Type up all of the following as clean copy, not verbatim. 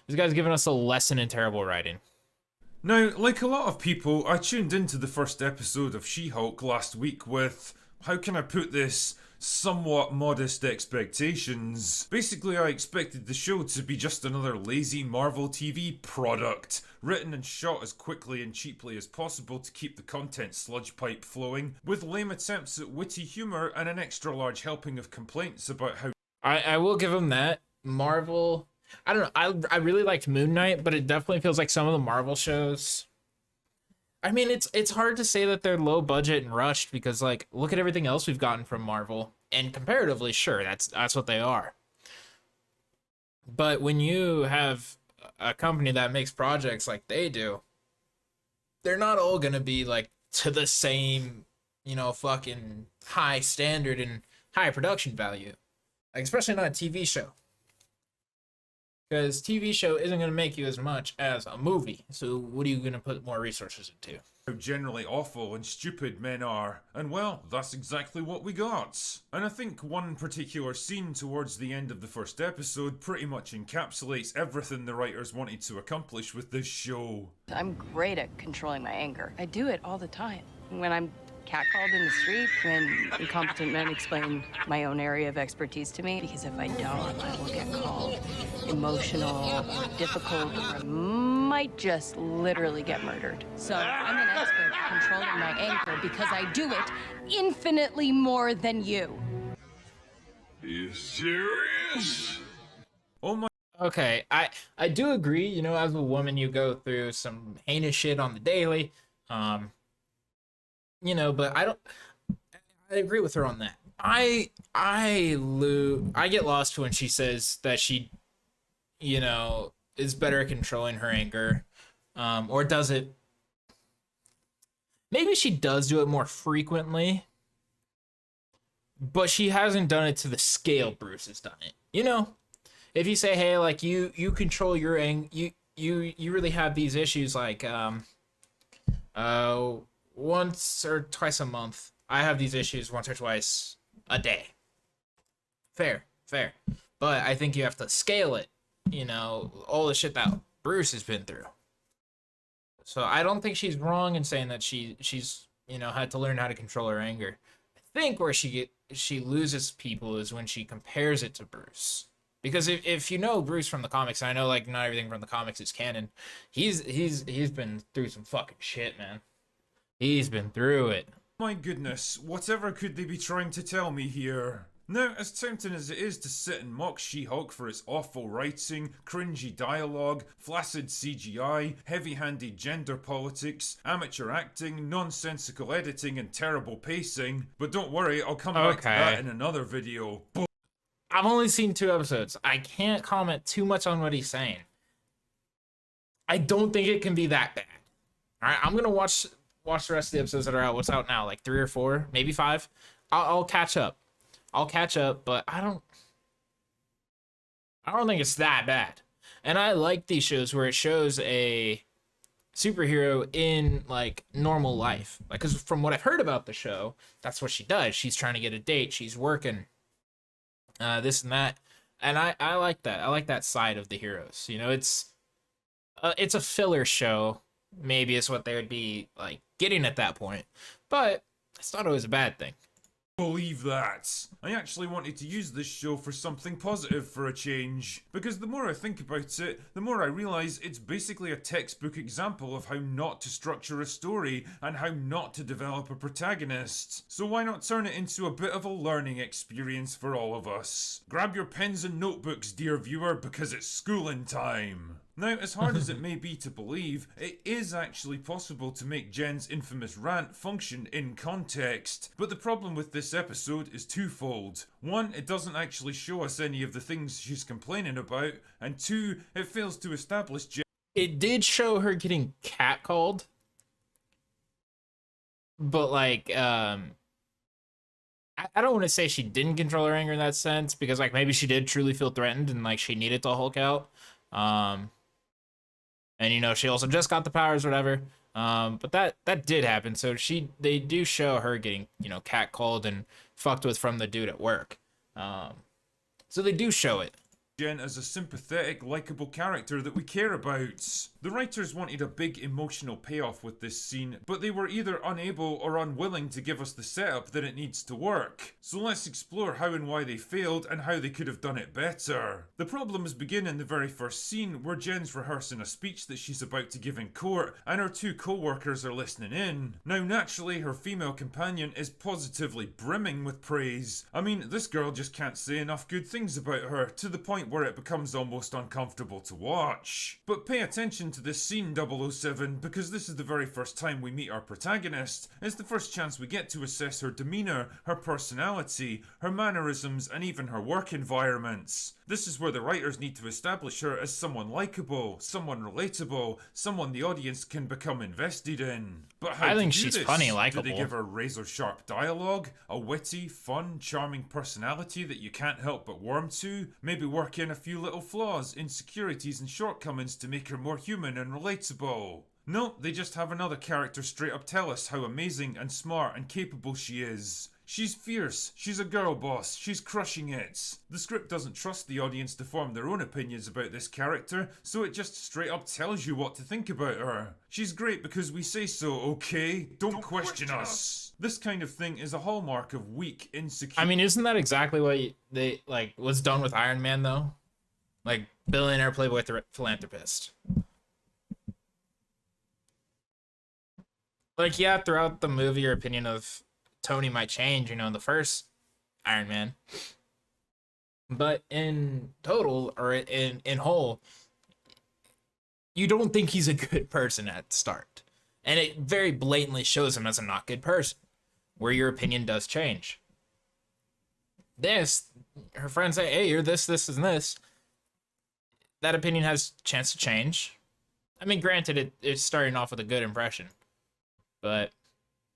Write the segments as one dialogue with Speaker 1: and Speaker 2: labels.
Speaker 1: This guy's giving us a lesson in terrible writing.
Speaker 2: Now, like a lot of people, I tuned into the first episode of She-Hulk last week with, how can I put this, somewhat modest expectations. Basically, I expected the show to be just another lazy Marvel TV product, written and shot as quickly and cheaply as possible to keep the content sludge pipe flowing, with lame attempts at witty humour and an extra large helping of complaints about how
Speaker 1: I will give him that. Marvel, I don't know. I really liked Moon Knight, but it definitely feels like some of the Marvel shows. I mean, it's hard to say that they're low budget and rushed because like look at everything else we've gotten from Marvel, and comparatively, sure, that's what they are. But when you have a company that makes projects like they do, they're not all gonna be like to the same, fucking high standard and high production value. Like especially not a TV show. Because TV show isn't going to make you as much as a movie. So what are you going to put more resources into?
Speaker 2: generally awful and stupid men are, and well, that's exactly what we got. And I think one particular scene towards the end of the first episode pretty much encapsulates everything the writers wanted to accomplish with this show.
Speaker 3: I'm great at controlling my anger. I do it all the time. When I'm catcalled in the street, when incompetent men explain my own area of expertise to me, because if I don't, I will get called emotional or difficult, or I might just literally get murdered. So I'm an expert at controlling my anger because I do it infinitely more than you.
Speaker 4: Are you serious?
Speaker 2: Oh my
Speaker 1: Okay, I do agree, as a woman you go through some heinous shit on the daily. But I agree with her on that. I get lost when she says that she, is better at controlling her anger, or does it. Maybe she does do it more frequently, but she hasn't done it to the scale Bruce has done it. If you say, hey, like you control your you really have these issues like once or twice a month. I have these issues once or twice a day. Fair. But I think you have to scale it, all the shit that Bruce has been through. So I don't think she's wrong in saying that she's had to learn how to control her anger. I think where she loses people is when she compares it to Bruce. Because if you know Bruce from the comics, I know like not everything from the comics is canon. He's been through some fucking shit, man. He's been through it.
Speaker 2: My goodness, whatever could they be trying to tell me here? Now, as tempting as it is to sit and mock She-Hulk for its awful writing, cringy dialogue, flaccid CGI, heavy-handed gender politics, amateur acting, nonsensical editing and terrible pacing, but don't worry, I'll come back to that in another video.
Speaker 1: I've only seen 2 episodes. I can't comment too much on what he's saying. I don't think it can be that bad. All right, I'm gonna watch the rest of the episodes that are out. What's out now? Like 3 or 4, maybe 5. I'll catch up. But I don't think it's that bad. And I like these shows where it shows a superhero in like normal life. Like, cause from what I've heard about the show, that's what she does. She's trying to get a date. She's working. This and that. And I like that. I like that side of the heroes. It's a filler show. Maybe it's what they would be like getting at that point, but it's not always a bad thing.
Speaker 2: Believe that. I actually wanted to use this show for something positive for a change, because the more I think about it, the more I realise it's basically a textbook example of how not to structure a story and how not to develop a protagonist. So why not turn it into a bit of a learning experience for all of us? Grab your pens and notebooks, dear viewer, because it's schooling time. Now, as hard as it may be to believe, it is actually possible to make Jen's infamous rant function in context. But the problem with this episode is twofold. 1, it doesn't actually show us any of the things she's complaining about, and 2, it fails to establish Jen.
Speaker 1: It did show her getting catcalled, but like, I don't want to say she didn't control her anger in that sense, because like maybe she did truly feel threatened and like she needed to Hulk out. And she also just got the powers, whatever. But that did happen. So they do show her getting, catcalled and fucked with from the dude at work. So they do show it.
Speaker 2: Jen as a sympathetic, likeable character that we care about. The writers wanted a big emotional payoff with this scene, but they were either unable or unwilling to give us the setup that it needs to work. So let's explore how and why they failed and how they could have done it better. The problems begin in the very first scene where Jen's rehearsing a speech that she's about to give in court and her two co-workers are listening in. Now naturally her female companion is positively brimming with praise. I mean, this girl just can't say enough good things about her to the point where it becomes almost uncomfortable to watch. But pay attention to this scene, 007, because this is the very first time we meet our protagonist. It's the first chance we get to assess her demeanour, her personality, her mannerisms, and even her work environments. This is where the writers need to establish her as someone likeable, someone relatable, someone the audience can become invested in. But how
Speaker 1: I
Speaker 2: to
Speaker 1: think
Speaker 2: do
Speaker 1: she's
Speaker 2: this?
Speaker 1: funny,
Speaker 2: Do
Speaker 1: likeable.
Speaker 2: they give her razor-sharp dialogue, a witty, fun, charming personality that you can't help but warm to? Maybe work in a few little flaws, insecurities, and shortcomings to make her more human and relatable. No, they just have another character straight up tell us how amazing and smart and capable she is. She's fierce, she's a girl boss, she's crushing it. The script doesn't trust the audience to form their own opinions about this character, so it just straight up tells you what to think about her. She's great because we say so, okay? Don't question us. This kind of thing is a hallmark of weak, insecure...
Speaker 1: I mean, isn't that exactly what they like was done with Iron Man though? Like billionaire playboy philanthropist. Like, yeah, throughout the movie, your opinion of Tony might change, you know, in the first Iron Man. But in total, or in whole, you don't think he's a good person at the start. And it very blatantly shows him as a not good person, where your opinion does change. This, her friends say, hey, you're this, this, and this. That opinion has a chance to change. I mean, granted, it's starting off with a good impression. But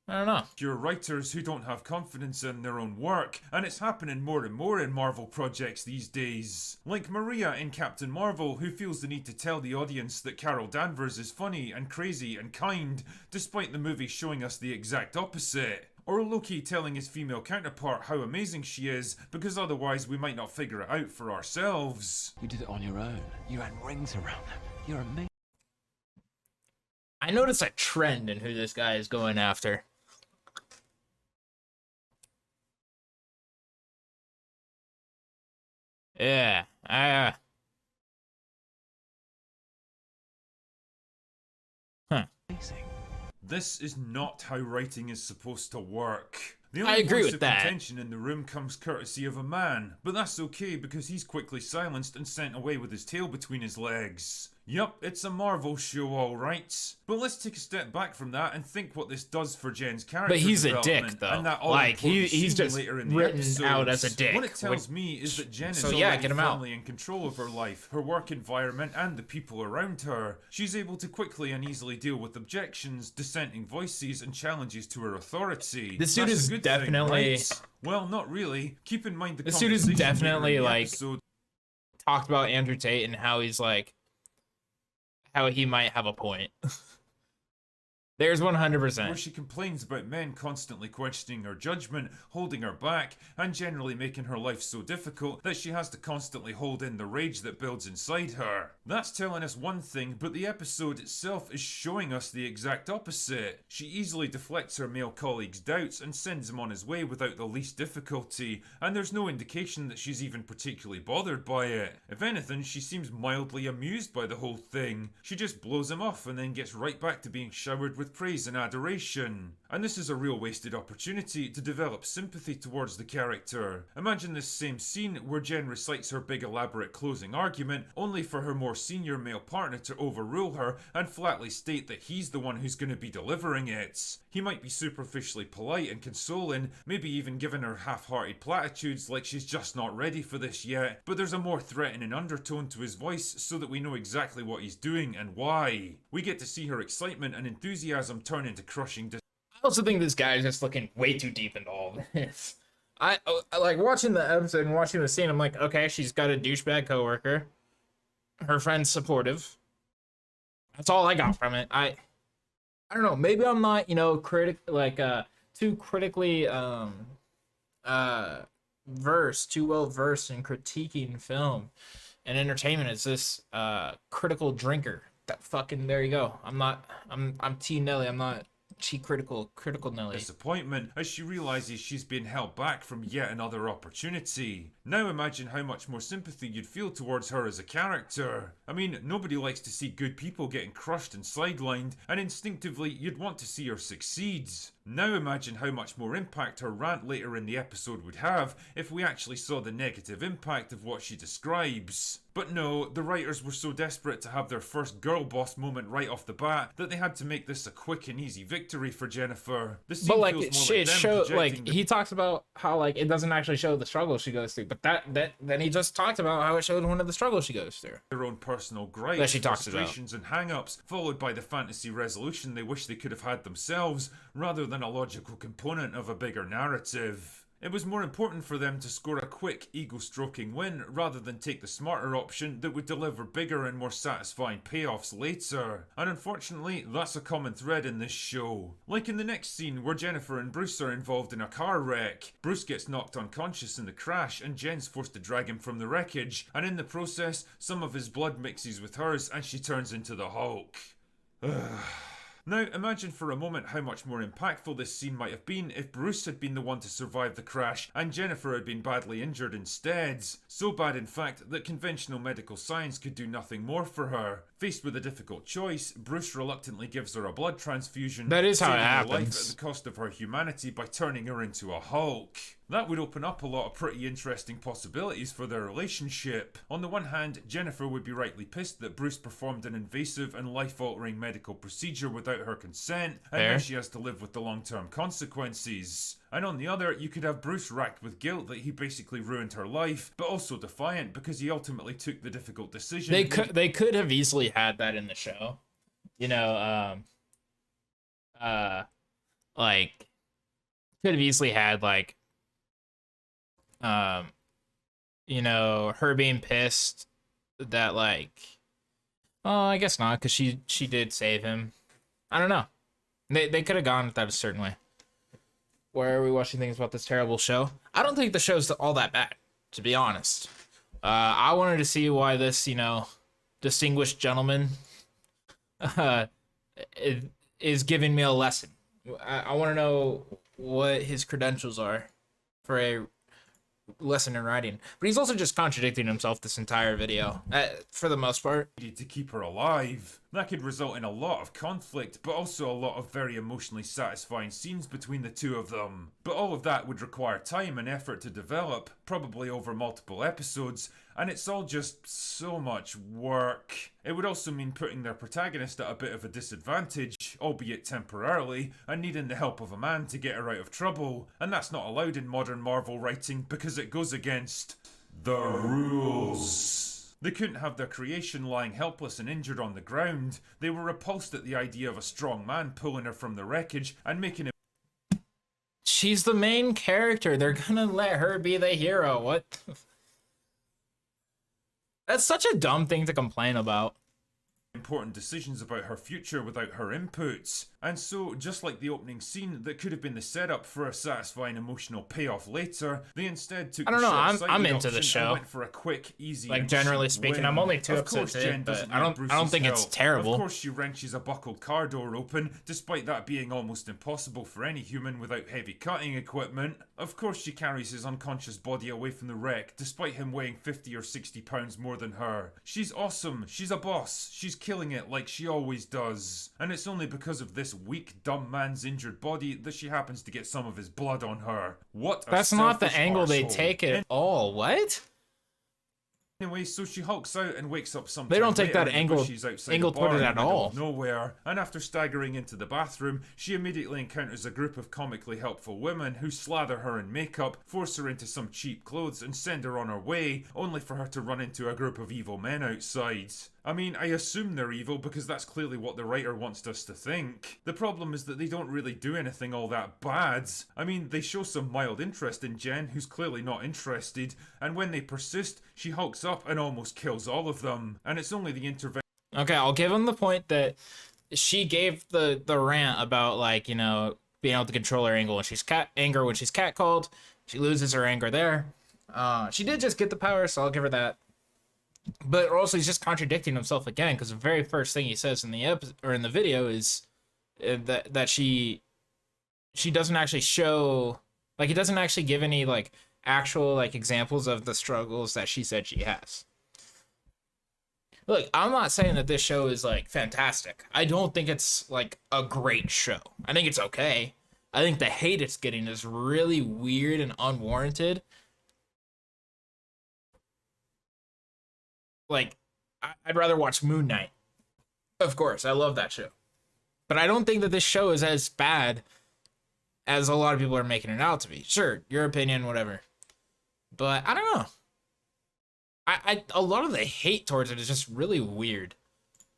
Speaker 1: I don't know.
Speaker 2: You're writers who don't have confidence in their own work, and it's happening more and more in Marvel projects these days. Like Maria in Captain Marvel, who feels the need to tell the audience that Carol Danvers is funny and crazy and kind, despite the movie showing us the exact opposite. Or Loki telling his female counterpart how amazing she is, because otherwise we might not figure it out for ourselves.
Speaker 5: You did it on your own. You ran rings around them. You're amazing.
Speaker 1: I noticed a trend in who this guy is going after. Yeah,
Speaker 2: This is not how writing is supposed to work. The
Speaker 1: I
Speaker 2: only
Speaker 1: agree
Speaker 2: voice
Speaker 1: with
Speaker 2: of
Speaker 1: that.
Speaker 2: contention in the room comes courtesy of a man, but that's okay because he's quickly silenced and sent away with his tail between his legs. Yup, it's a Marvel show alright. But let's take a step back from that and think what this does for Jen's character
Speaker 1: But he's a
Speaker 2: development
Speaker 1: dick, though.
Speaker 2: and that
Speaker 1: Like,
Speaker 2: all-important
Speaker 1: he's
Speaker 2: scene
Speaker 1: just
Speaker 2: later in the
Speaker 1: written out as a
Speaker 2: episodes.
Speaker 1: dick,
Speaker 2: What it tells
Speaker 1: which-
Speaker 2: me is that Jen is
Speaker 1: so yeah,
Speaker 2: already
Speaker 1: get him out.
Speaker 2: firmly in control of her life, her work environment, and the people around her. She's able to quickly and easily deal with objections, dissenting voices, and challenges to her authority.
Speaker 1: This dude
Speaker 2: That's a
Speaker 1: is
Speaker 2: good thing,
Speaker 1: definitely-
Speaker 2: right? Well, not really. Keep in mind the
Speaker 1: This dude is
Speaker 2: conversation later in
Speaker 1: definitely,
Speaker 2: the
Speaker 1: like,
Speaker 2: episode
Speaker 1: talked about Andrew Tate and how he's like, how he might have a point. There's
Speaker 2: where
Speaker 1: 100%.
Speaker 2: she complains about men constantly questioning her judgment, holding her back, and generally making her life so difficult that she has to constantly hold in the rage that builds inside her. That's telling us one thing, but the episode itself is showing us the exact opposite. She easily deflects her male colleague's doubts and sends him on his way without the least difficulty, and there's no indication that she's even particularly bothered by it. If anything, she seems mildly amused by the whole thing. She just blows him off and then gets right back to being showered with praise and adoration. And this is a real wasted opportunity to develop sympathy towards the character. Imagine this same scene where Jen recites her big elaborate closing argument, only for her more senior male partner to overrule her and flatly state that he's the one who's going to be delivering it. He might be superficially polite and consoling, maybe even giving her half-hearted platitudes like she's just not ready for this yet, but there's a more threatening undertone to his voice so that we know exactly what he's doing and why. We get to see her excitement and enthusiasm turn into crushing
Speaker 1: I also think this guy is just looking way too deep into all of this. I like watching the episode and watching the scene. I'm like, okay, she's got a douchebag coworker. Her friend's supportive. That's all I got from it. I don't know. Maybe I'm not, you know, too critically too well versed in critiquing film. and entertainment is this critical drinker. That fucking, there you go. I'm T Nelly. I'm not T critical Nelly.
Speaker 2: Disappointment as she realizes she's been held back from yet another opportunity. Now imagine how much more sympathy you'd feel towards her as a character. I mean, nobody likes to see good people getting crushed and sidelined, and instinctively you'd want to see her succeed. Now imagine how much more impact her rant later in the episode would have if we actually saw the negative impact of what she describes. But no, the writers were so desperate to have their first girl boss moment right off the bat that they had to make this a quick and easy victory for Jennifer. The scene
Speaker 1: But like
Speaker 2: feels
Speaker 1: it,
Speaker 2: more
Speaker 1: shit
Speaker 2: them
Speaker 1: show like
Speaker 2: projecting
Speaker 1: he talks about how like it doesn't actually show the struggle she goes through, but then he just talked about how it showed one of the struggles she goes through.
Speaker 2: their own personal gripes,
Speaker 1: That she talks about.
Speaker 2: frustrations and hang-ups, followed by the fantasy resolution they wish they could have had themselves, rather than a logical component of a bigger narrative. It was more important for them to score a quick, ego-stroking win rather than take the smarter option that would deliver bigger and more satisfying payoffs later. And unfortunately, that's a common thread in this show. Like in the next scene where Jennifer and Bruce are involved in a car wreck. Bruce gets knocked unconscious in the crash and Jen's forced to drag him from the wreckage, and in the process, some of his blood mixes with hers and she turns into the Hulk. Now, imagine for a moment how much more impactful this scene might have been if Bruce had been the one to survive the crash and Jennifer had been badly injured instead. So bad, in fact, that conventional medical science could do nothing more for her. Faced with a difficult choice, Bruce reluctantly gives her a blood transfusion.
Speaker 1: That is how it
Speaker 2: saving her life
Speaker 1: happens.
Speaker 2: at the cost of her humanity by turning her into a Hulk. That would open up a lot of pretty interesting possibilities for their relationship. On the one hand, Jennifer would be rightly pissed that Bruce performed an invasive and life-altering medical procedure without her consent, and now
Speaker 1: Fair.
Speaker 2: she has to live with the long-term consequences. And on the other, you could have Bruce racked with guilt that he basically ruined her life, but also defiant because he ultimately took the difficult decision.
Speaker 1: They could have easily had that in the show, you know. Like could have easily had like, you know, her being pissed that like, oh, I guess not, because she did save him. I don't know. They could have gone with that a certain way. Where are we watching things about this terrible show? I don't think the show's all that bad, to be honest. I wanted to see why this, you know, distinguished gentleman is giving me a lesson. I want to know what his credentials are for a lesson in writing. But he's also just contradicting himself this entire video, for the most part.
Speaker 2: Needed to keep her alive. That could result in a lot of conflict, but also a lot of very emotionally satisfying scenes between the two of them. But all of that would require time and effort to develop, probably over multiple episodes, and it's all just so much work. It would also mean putting their protagonist at a bit of a disadvantage, albeit temporarily, and needing the help of a man to get her out of trouble, and that's not allowed in modern Marvel writing because it goes against the rules. They couldn't have their creation lying helpless and injured on the ground. They were repulsed at the idea of a strong man pulling her from the wreckage and making him
Speaker 1: She's the main character. They're gonna let her be the hero. What? That's such a dumb thing to complain about.
Speaker 2: important decisions about her future without her inputs. And so, just like the opening scene that could have been the setup for a satisfying emotional payoff later, they instead took
Speaker 1: I don't
Speaker 2: the
Speaker 1: know, I'm
Speaker 2: short-sighted
Speaker 1: into the
Speaker 2: option
Speaker 1: show.
Speaker 2: and went for a quick, easy,
Speaker 1: Like,
Speaker 2: and
Speaker 1: generally
Speaker 2: cheap
Speaker 1: speaking,
Speaker 2: win.
Speaker 1: I'm only 2
Speaker 2: Of course,
Speaker 1: episodes
Speaker 2: Jen
Speaker 1: in,
Speaker 2: doesn't
Speaker 1: but I don't
Speaker 2: need
Speaker 1: think
Speaker 2: Bruce's
Speaker 1: it's
Speaker 2: help.
Speaker 1: terrible.
Speaker 2: Of course, she wrenches a buckled car door open, despite that being almost impossible for any human without heavy cutting equipment. Of course, she carries his unconscious body away from the wreck, despite him weighing 50 or 60 pounds more than her. She's awesome. She's a boss. She's killing it like she always does. And it's only because of this weak, dumb man's injured body that she happens to get some of his blood on her. What a
Speaker 1: That's not the
Speaker 2: selfish
Speaker 1: angle they
Speaker 2: arsehole.
Speaker 1: take at all. What?
Speaker 2: Anyway, so she hulks out and wakes up sometime
Speaker 1: They don't take
Speaker 2: later
Speaker 1: that
Speaker 2: in the
Speaker 1: angle-
Speaker 2: bushes outside
Speaker 1: angle
Speaker 2: a bar
Speaker 1: toward it
Speaker 2: in the
Speaker 1: at
Speaker 2: middle
Speaker 1: all.
Speaker 2: of nowhere, and after staggering into the bathroom, she immediately encounters a group of comically helpful women who slather her in makeup, force her into some cheap clothes, and send her on her way, only for her to run into a group of evil men outside. I mean, I assume they're evil because that's clearly what the writer wants us to think. The problem is that they don't really do anything all that bad. I mean, they show some mild interest in Jen, who's clearly not interested, and when they persist, she hulks up and almost kills all of them. And it's only the intervention
Speaker 1: Okay, I'll give him the point that she gave the rant about, like, you know, being able to control her anger when she's catcalled. She loses her anger there. She did just get the power, so I'll give her that. But also he's just contradicting himself again, because the very first thing he says in the episode or in the video is that she doesn't actually show, like, he doesn't actually give any like actual like examples of the struggles that she said she has. Look, I'm not saying that this show is like fantastic. I don't think it's like a great show. I think it's okay. I think the hate it's getting is really weird and unwarranted. Like, I'd rather watch Moon Knight. Of course, I love that show. But I don't think that this show is as bad as a lot of people are making it out to be. Sure, your opinion, whatever. But I don't know. A lot of the hate towards it is just really weird.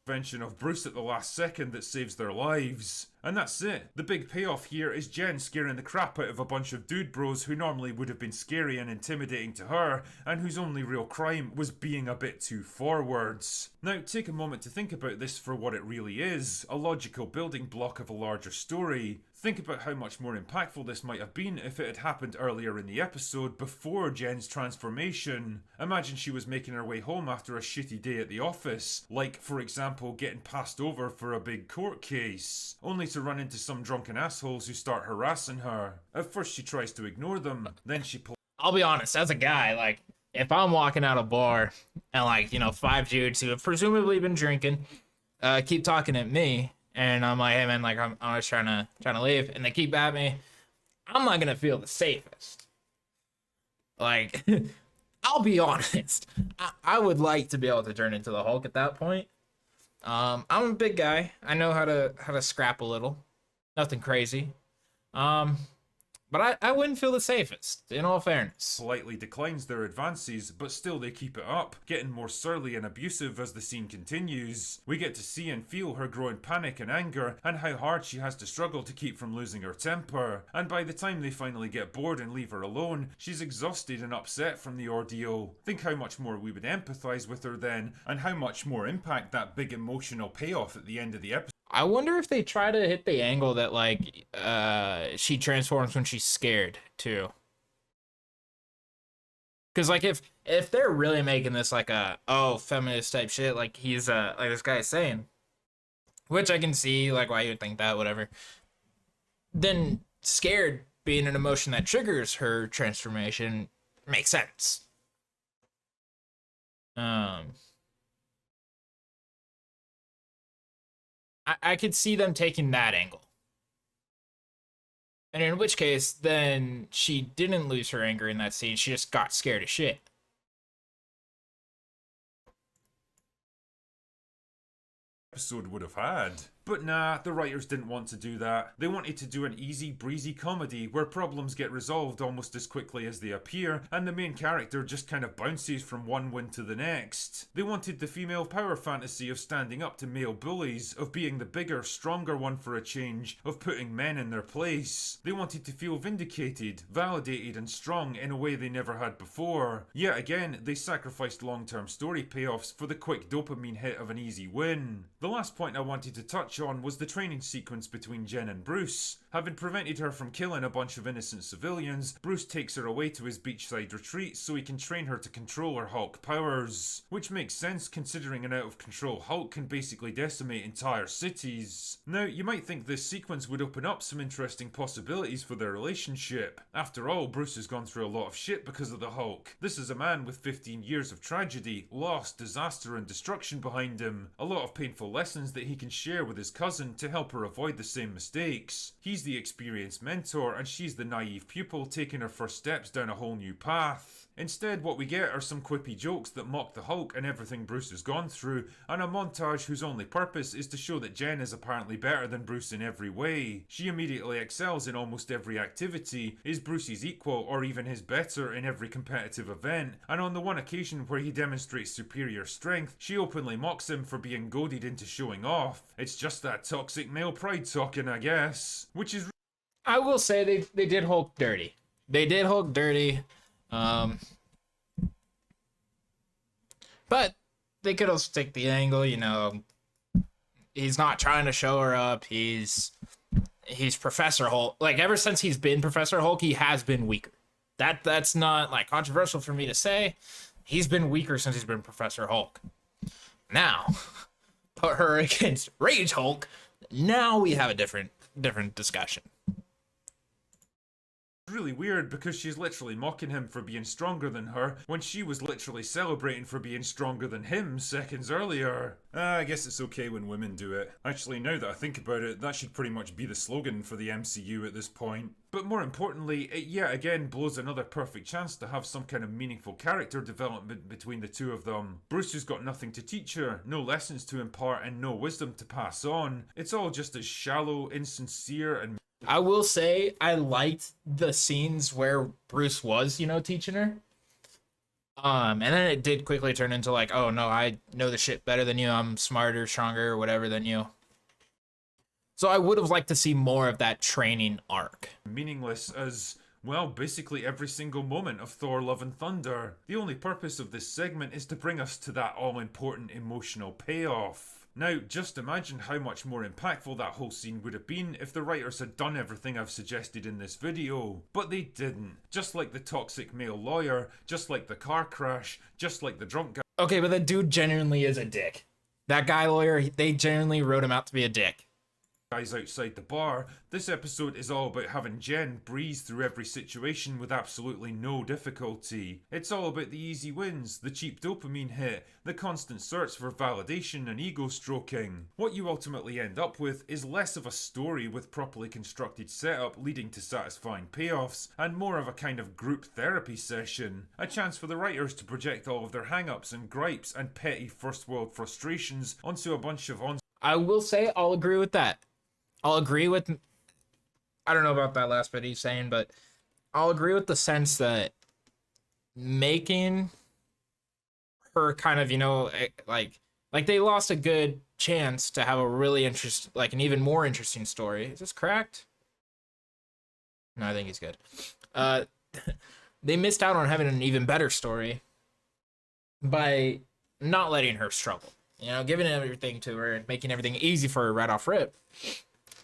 Speaker 2: Intervention of Bruce at the last second that saves their lives. And that's it. The big payoff here is Jen scaring the crap out of a bunch of dude bros who normally would have been scary and intimidating to her, and whose only real crime was being a bit too forwards. Now take a moment to think about this for what it really is, a logical building block of a larger story. Think about how much more impactful this might have been if it had happened earlier in the episode, before Jen's transformation. Imagine she was making her way home after a shitty day at the office, like, for example, getting passed over for a big court case, only to run into some drunken assholes who start harassing her. At first she tries to ignore them, then she
Speaker 1: I'll be honest, as a guy, like, if I'm walking out of a bar and, like, you know, 5 dudes who have presumably been drinking keep talking at me, and I'm like, hey man, like, I'm just trying to leave, and they keep at me, I'm not gonna feel the safest. Like, I'll be honest, I would like to be able to turn into the Hulk at that point. I'm a big guy. I know how to scrap a little. Nothing crazy. But I wouldn't feel the safest, in all fairness.
Speaker 2: politely declines their advances, but still they keep it up, getting more surly and abusive as the scene continues. We get to see and feel her growing panic and anger, and how hard she has to struggle to keep from losing her temper. And by the time they finally get bored and leave her alone, she's exhausted and upset from the ordeal. Think how much more we would empathise with her then, and how much more impact that big emotional payoff at the end of the episode.
Speaker 1: I wonder if they try to hit the angle that, like, she transforms when she's scared, too. Because, like, if they're really making this, like, feminist type shit, like he's, like this guy's saying, which I can see, like, why you would think that, whatever, then scared being an emotion that triggers her transformation makes sense. I could see them taking that angle. And in which case, then she didn't lose her anger in that scene. She just got scared as shit.
Speaker 2: Episode would have had. But nah, the writers didn't want to do that. They wanted to do an easy, breezy comedy where problems get resolved almost as quickly as they appear, and the main character just kind of bounces from one win to the next. They wanted the female power fantasy of standing up to male bullies, of being the bigger, stronger one for a change, of putting men in their place. They wanted to feel vindicated, validated and strong in a way they never had before. Yet again, they sacrificed long-term story payoffs for the quick dopamine hit of an easy win. The last point I wanted to touch on was the training sequence between Jen and Bruce. Having prevented her from killing a bunch of innocent civilians, Bruce takes her away to his beachside retreat so he can train her to control her Hulk powers. Which makes sense considering an out-of-control Hulk can basically decimate entire cities. Now, you might think this sequence would open up some interesting possibilities for their relationship. After all, Bruce has gone through a lot of shit because of the Hulk. This is a man with 15 years of tragedy, loss, disaster and destruction behind him. A lot of painful lessons that he can share with his cousin to help her avoid the same mistakes. He's the experienced mentor and she's the naive pupil taking her first steps down a whole new path. Instead, what we get are some quippy jokes that mock the Hulk and everything Bruce has gone through, and a montage whose only purpose is to show that Jen is apparently better than Bruce in every way. She immediately excels in almost every activity, is Bruce's equal or even his better in every competitive event, and on the one occasion where he demonstrates superior strength, she openly mocks him for being goaded into showing off. It's just that toxic male pride talking, I guess. Which is...
Speaker 1: I will say they did Hulk dirty. They did Hulk dirty. But they could also take the angle, you know, he's not trying to show her up. He's Professor Hulk. Like, ever since he's been Professor Hulk, he has been weaker. That's not, like, controversial for me to say. He's been weaker since he's been Professor Hulk. Now, put her against Rage Hulk. Now we have a different discussion.
Speaker 2: Really weird because she's literally mocking him for being stronger than her when she was literally celebrating for being stronger than him seconds earlier. I guess it's okay when women do it. Actually, now that I think about it, that should pretty much be the slogan for the MCU at this point. But more importantly, it yet again blows another perfect chance to have some kind of meaningful character development between the two of them. Bruce has got nothing to teach her, no lessons to impart, and no wisdom to pass on. It's all just as shallow, insincere, and
Speaker 1: I will say I liked the scenes where Bruce was, teaching her. And then it did quickly turn into like, oh no, I know the shit better than you. I'm smarter, stronger, or whatever than you. So I would have liked to see more of that training arc.
Speaker 2: meaningless as, well, basically every single moment of Thor Love and Thunder. The only purpose of this segment is to bring us to that all-important emotional payoff. Now, just imagine how much more impactful that whole scene would have been if the writers had done everything I've suggested in this video. But they didn't. Just like the toxic male lawyer, just like the car crash, just like the drunk guy.
Speaker 1: Okay, but the dude genuinely is a dick. That guy lawyer, they genuinely wrote him out to be a dick.
Speaker 2: Guys outside the bar, this episode is all about having Jen breeze through every situation with absolutely no difficulty. It's all about the easy wins, the cheap dopamine hit, the constant search for validation and ego stroking. What you ultimately end up with is less of a story with properly constructed setup leading to satisfying payoffs, and more of a kind of group therapy session. A chance for the writers to project all of their hang-ups and gripes and petty first world frustrations onto a bunch of
Speaker 1: I will say I'll agree with that. I'll agree with, I don't know about that last bit he's saying, but I'll agree with the sense that making her kind of, like they lost a good chance to have a really interesting, like an even more interesting story. Is this cracked? No, I think he's good. They missed out on having an even better story by not letting her struggle. Giving everything to her and making everything easy for her right off rip.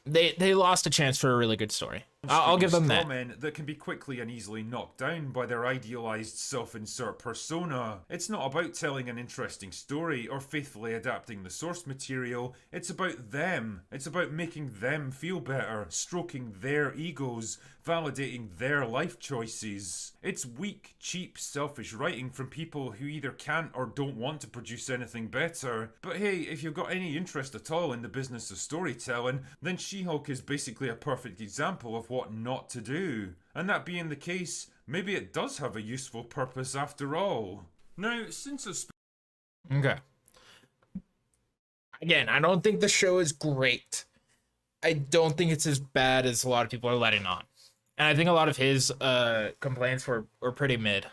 Speaker 1: They lost a chance for a really good story. I'll give them that.
Speaker 2: Men that can be quickly and easily knocked down by their idealized self-insert persona. It's not about telling an interesting story or faithfully adapting the source material. It's about them. It's about making them feel better, stroking their egos, validating their life choices. It's weak, cheap, selfish writing from people who either can't or don't want to produce anything better. But hey, if you've got any interest at all in the business of storytelling, then She-Hulk is basically a perfect example of what not to do. And that being the case, maybe it does have a useful purpose after all. Now, since I've
Speaker 1: Okay. Again, I don't think the show is great. I don't think it's as bad as a lot of people are letting on. And I think a lot of his complaints were pretty mid.